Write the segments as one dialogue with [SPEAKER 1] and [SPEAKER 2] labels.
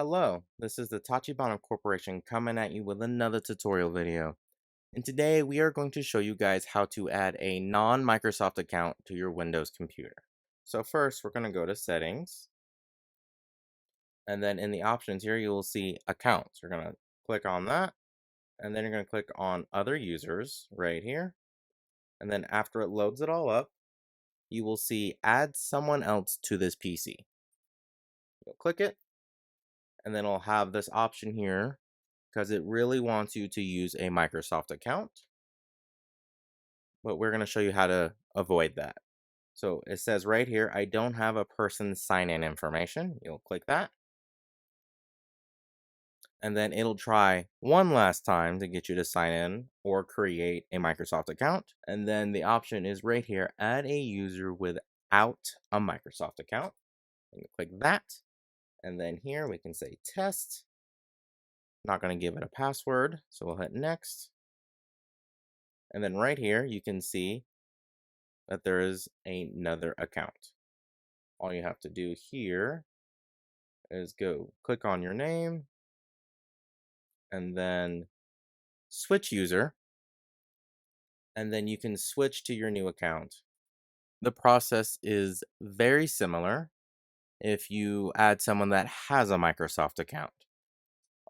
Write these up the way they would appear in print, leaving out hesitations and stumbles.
[SPEAKER 1] Hello, this is the Tachibana Corporation coming at you with another tutorial video. And today we are going to show you guys how to add a non-Microsoft account to your Windows computer. So first, we're going to go to Settings, and then in the options here, you will see Accounts. You're going to click on that, and then you're going to click on Other Users right here. And then after it loads it all up, you will see Add Someone Else to this PC. You'll click it, and then it'll have this option here because it really wants you to use a Microsoft account, but we're going to show you how to avoid that. So it says right here, I don't have a person's sign-in information. You'll click that, and then it'll try one last time to get you to sign in or create a Microsoft account. And then the option is right here, add a user without a Microsoft account. And you click that, and then here we can say test. Not going to give it a password, so we'll hit next. And then right here, you can see that there is another account. All you have to do here is go click on your name and then switch user, and then you can switch to your new account. The process is very similar if you add someone that has a Microsoft account.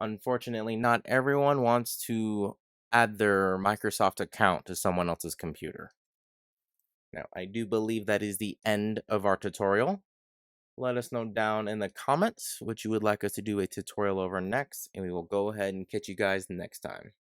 [SPEAKER 1] Unfortunately, not everyone wants to add their Microsoft account to someone else's computer. Now, I do believe that is the end of our tutorial. Let us know down in the comments what you would like us to do a tutorial over next, and we will go ahead and catch you guys next time.